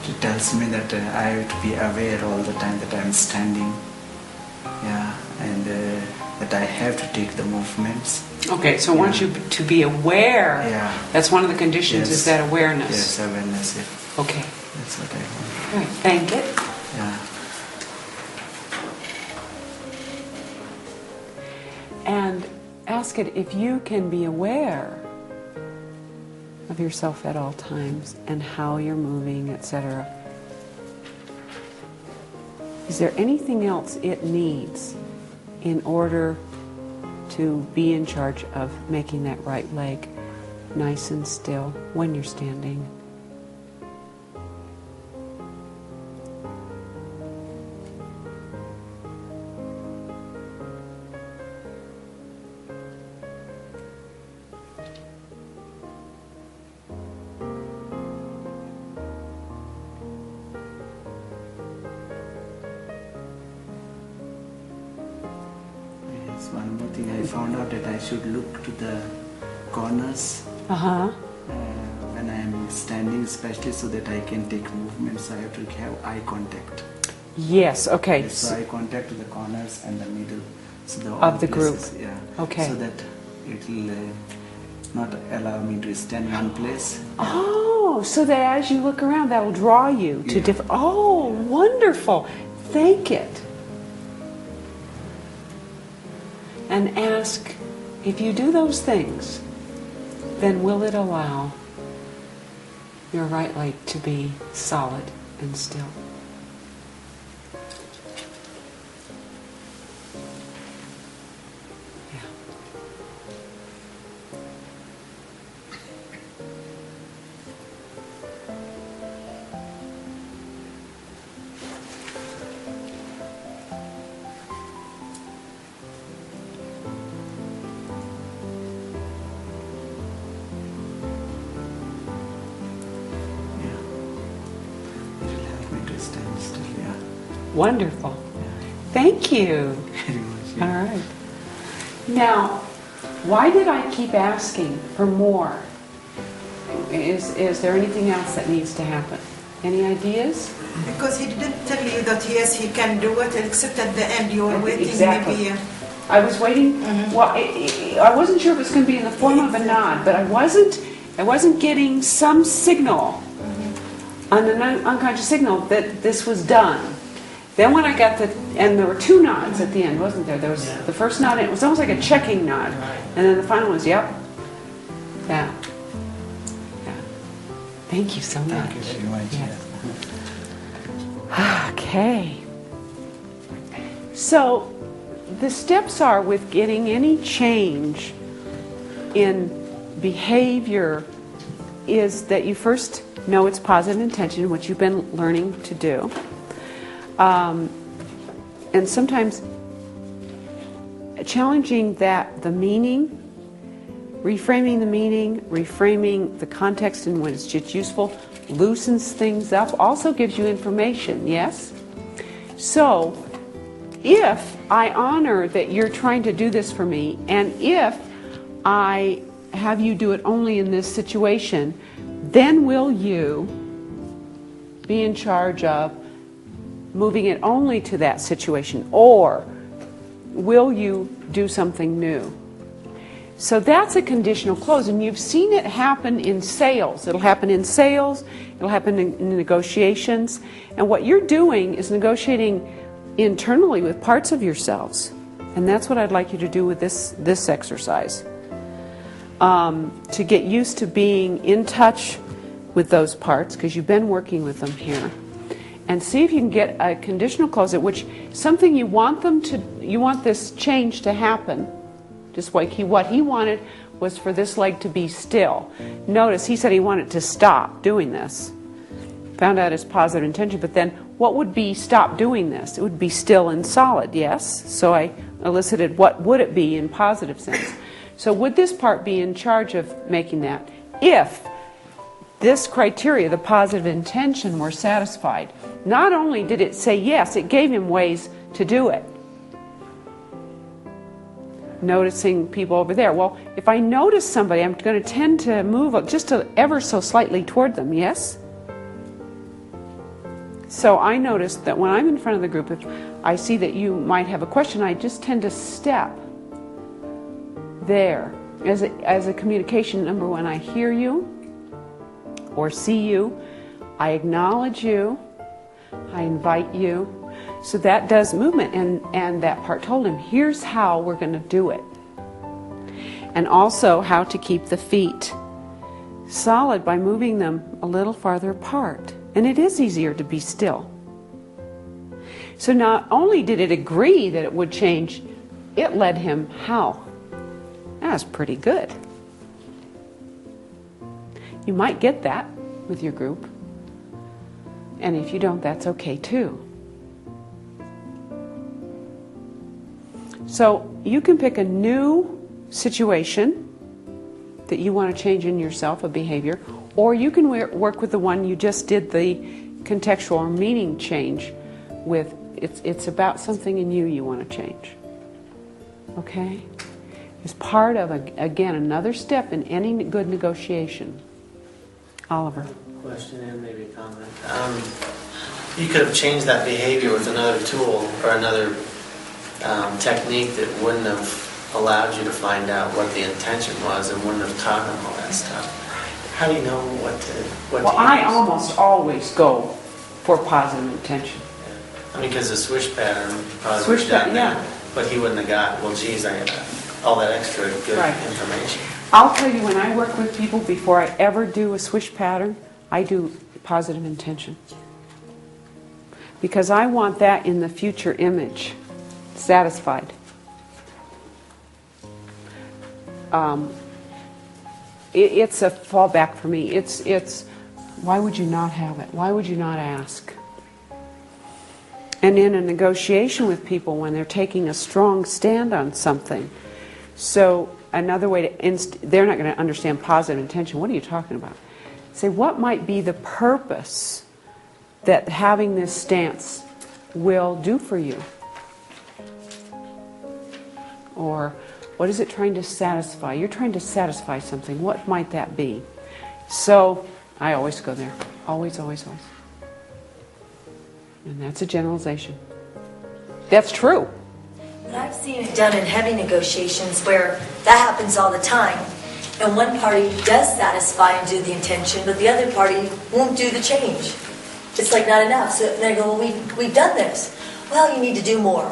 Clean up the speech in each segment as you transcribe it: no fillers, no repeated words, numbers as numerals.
It tells me that I have to be aware all the time that I am standing. Yeah, and that I have to take the movements. Okay, so I want you to be aware. Yeah. That's one of the conditions, is that awareness. Yes, awareness, yeah. Okay. That's what I want. All right, thank it. Yeah. And ask it if you can be aware of yourself at all times and how you're moving, etc. Is there anything else it needs in order to be in charge of making that right leg nice and still when you're standing? One more thing, I found out that I should look to the corners when I am standing, especially so that I can take movements. I have to have eye contact. Yes, okay. Yes, so eye contact to the corners and the middle, so of the group. Yeah. Okay. So that it will not allow me to stand in one place. Oh, so that as you look around, that will draw you to different. Oh, wonderful! Thank it. And ask, if you do those things, then will it allow your right leg to be solid and still? Yeah. Stand still, yeah. Wonderful. Yeah. Thank you. Very much. Yeah. All right. Now, why did I keep asking for more? Is there anything else that needs to happen? Any ideas? Because he didn't tell you that yes, he can do it, except at the end you were waiting. Exactly. Maybe. I was waiting. Well, I wasn't sure if it was going to be in the form of a nod, but I wasn't getting some signal, an unconscious signal that this was done. Then when I got and there were two nods at the end, wasn't there? There was the first nod, it was almost like a checking nod, and then the final was, yep, yeah. Thank you so much. Thank you very much. Yes. Okay. So the steps are with getting any change in behavior is that you first know it's positive intention, which you've been learning to do. And sometimes challenging the meaning, reframing the meaning, reframing the context in which it's useful, loosens things up, also gives you information, yes? So, if I honor that you're trying to do this for me, and if I have you do it only in this situation, then will you be in charge of moving it only to that situation, or will you do something new? So that's a conditional close, and you've seen it happen in sales. It'll happen in sales, it'll happen in negotiations, and what you're doing is negotiating internally with parts of yourselves, and that's what I'd like you to do with this exercise. To get used to being in touch with those parts, because you've been working with them here, and see if you can get a conditional close at which something you want this change to happen. Just like what he wanted was for this leg to be still. Notice he said he wanted to stop doing this. Found out his positive intention, but then what would be stop doing this? It would be still and solid, yes? So I elicited what would it be in positive sense. So would this part be in charge of making that? If this criteria, the positive intention, were satisfied, not only did it say yes, it gave him ways to do it. Noticing people over there. Well, if I notice somebody, I'm going to tend to move just ever so slightly toward them, yes? So I noticed that when I'm in front of the group, if I see that you might have a question, I just tend to step there as a communication number. When I hear you or see you, I acknowledge you, I invite you. So that does movement, and that part told him, here's how we're going to do it. And also how to keep the feet solid by moving them a little farther apart. And it is easier to be still. So not only did it agree that it would change, it led him how? That's pretty good. You might get that with your group. And if you don't, that's okay too. So you can pick a new situation that you want to change in yourself, a behavior, or you can work with the one you just did the contextual or meaning change with. It's about something in you want to change. Okay? It's part of, again, another step in any good negotiation. Oliver. Question and maybe a comment. You could have changed that behavior with another tool or another technique that wouldn't have allowed you to find out what the intention was and wouldn't have taught them all that stuff. How do you know what to Well, I almost always go for positive intention. I mean, because the swish pattern probably Swish was done pattern, there, yeah. but he wouldn't have got, well, geez, I got all that extra good Right. information. I'll tell you, when I work with people, before I ever do a swish pattern, I do positive intention. Because I want that in the future image, satisfied. It's a fallback for me. It's why would you not have it? Why would you not ask? And in a negotiation with people when they're taking a strong stand on something, so another way to, they're not going to understand positive intention. What are you talking about? Say, what might be the purpose that having this stance will do for you? Or what is it trying to satisfy? You're trying to satisfy something. What might that be? So I always go there. Always, always, always. And that's a generalization. That's true. But I've seen it done in heavy negotiations where that happens all the time. And one party does satisfy and do the intention, but the other party won't do the change. It's like not enough. So they go, well, we've done this. Well, you need to do more.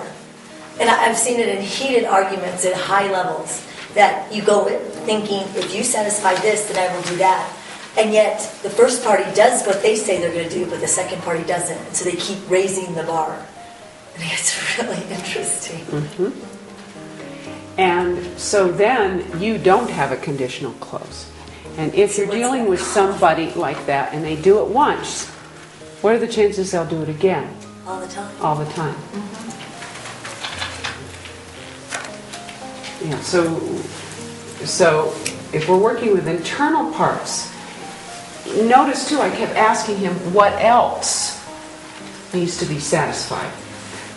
And I've seen it in heated arguments at high levels that you go thinking, if you satisfy this, then I will do that. And yet the first party does what they say they're going to do, but the second party doesn't. And so they keep raising the bar. And it's really interesting. Mm-hmm. And so then you don't have a conditional close. And if you're dealing with somebody like that and they do it once, what are the chances they'll do it again? All the time. All the time. Mm-hmm. Yeah, so if we're working with internal parts, notice too, I kept asking him what else needs to be satisfied.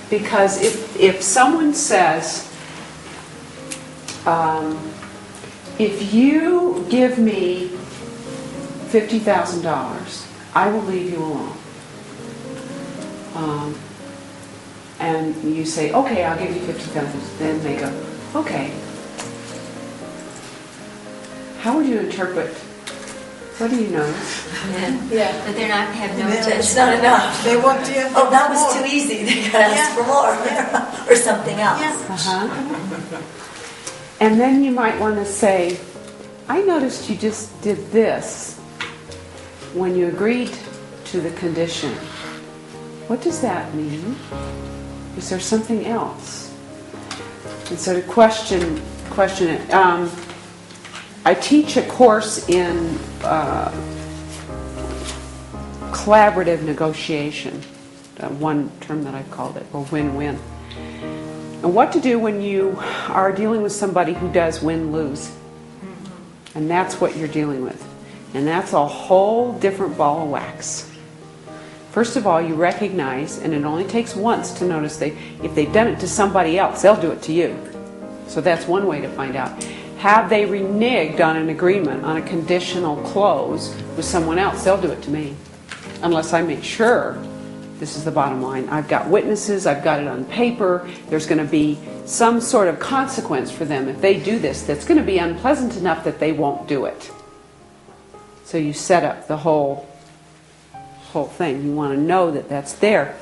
Because if someone says, if you give me $50,000, I will leave you alone. And you say, okay, I'll give you $50,000. Then they go, okay. How would you interpret? What do you notice? Yeah. But they're not, have no Yeah, intention. It's not enough. They want to. Oh, that was too easy. They gotta ask for more. Or something else. Yeah. Uh-huh. And then you might want to say, I noticed you just did this when you agreed to the condition. What does that mean? Is there something else? And so to question it. I teach a course in collaborative negotiation, one term that I've called it, or win-win. And what to do when you are dealing with somebody who does win-lose. And that's what you're dealing with. And that's a whole different ball of wax. First of all, you recognize, and it only takes once to notice, if they've done it to somebody else, they'll do it to you. So that's one way to find out. Have they reneged on an agreement, on a conditional close with someone else? They'll do it to me. Unless I make sure This is the bottom line. I've got witnesses, I've got it on paper, there's going to be some sort of consequence for them if they do this that's going to be unpleasant enough that they won't do it. So you set up the whole thing. You want to know that that's there.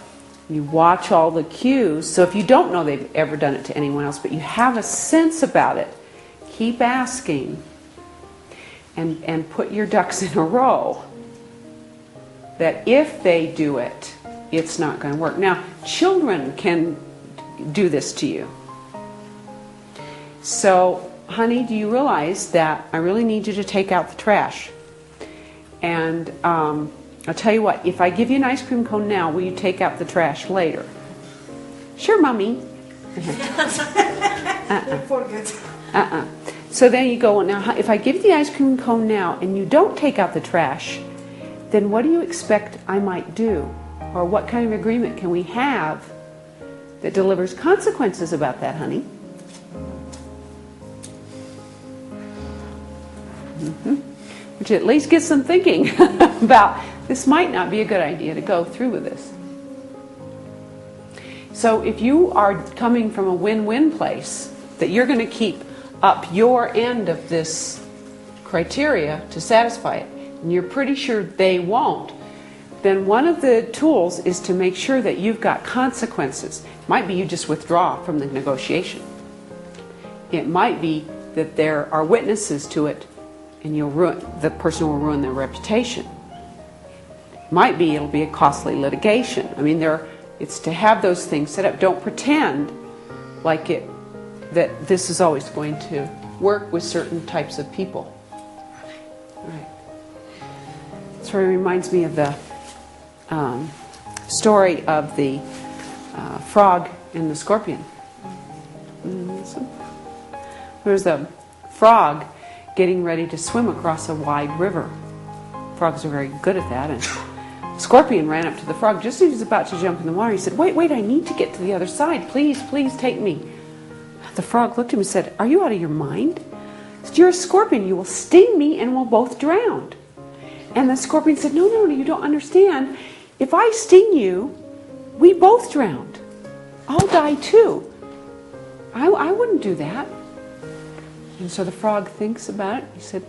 You watch all the cues. So if you don't know they've ever done it to anyone else, but you have a sense about it, keep asking and put your ducks in a row that if they do it, it's not going to work. Now, children can do this to you. So, honey, do you realize that I really need you to take out the trash? And I'll tell you what, if I give you an ice cream cone now, will you take out the trash later? Sure, Mommy. Forget. So then you go, now if I give you the ice cream cone now and you don't take out the trash, then what do you expect I might do? Or what kind of agreement can we have that delivers consequences about that, honey? Which at least gets them thinking about this might not be a good idea to go through with this. So if you are coming from a win-win place, that you're going to keep up your end of this criteria to satisfy it, and you're pretty sure they won't, then one of the tools is to make sure that you've got consequences. It might be you just withdraw from the negotiation. It might be that there are witnesses to it and the person will ruin their reputation. It might be it'll be a costly litigation. I mean, it's to have those things set up. Don't pretend like that this is always going to work with certain types of people. All right. Sort of reminds me of the story of the frog and the scorpion. There's a frog getting ready to swim across a wide river. Frogs are very good at that. And Scorpion ran up to the frog just as he was about to jump in the water. He said, wait, I need to get to the other side. Please take me. The frog looked at him and said, are you out of your mind? He said, you're a scorpion. You will sting me and we'll both drown. And the scorpion said, no, you don't understand. If I sting you, we both drowned. I'll die too. I wouldn't do that. And so the frog thinks about it. He said,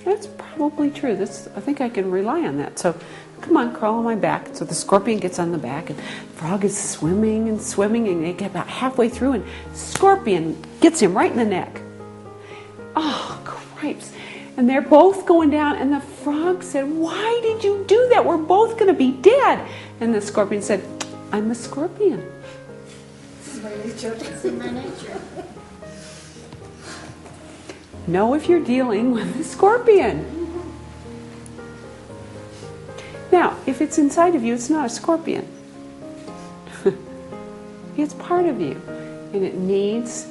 that's probably true. I think I can rely on that. So come on, crawl on my back. So the scorpion gets on the back, and the frog is swimming, and they get about halfway through, and scorpion gets him right in the neck. Oh, cripes. And they're both going down, and the frog said, why did you do that? We're both going to be dead. And the scorpion said, I'm a scorpion. This is my nature. It's in my nature. Know if you're dealing with a scorpion. Now, if it's inside of you, it's not a scorpion. It's part of you. And it needs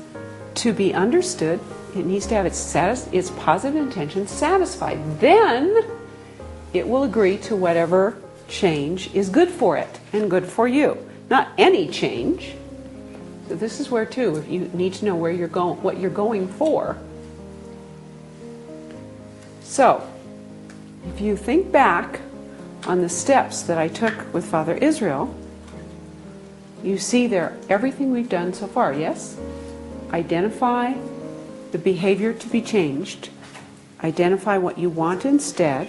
to be understood. It needs to have its positive intention satisfied. Then it will agree to whatever change is good for it and good for you. Not any change. So this is where, too, if you need to know where you're going, what you're going for. So, if you think back on the steps that I took with Father Israel, you see there everything we've done so far, yes? Identify the behavior to be changed, identify what you want instead,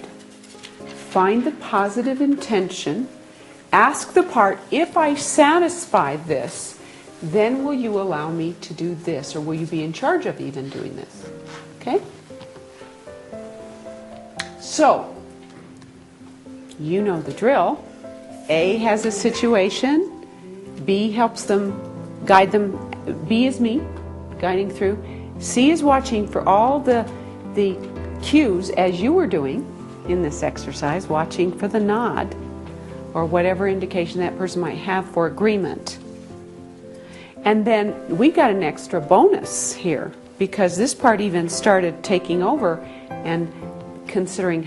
find the positive intention, ask the part, if I satisfy this, then will you allow me to do this, or will you be in charge of even doing this? Okay? So, you know the drill. A has a situation, B helps them, guide them, B is me, guiding through. C is watching for all the cues as you were doing in this exercise, watching for the nod or whatever indication that person might have for agreement. And then we got an extra bonus here because this part even started taking over and considering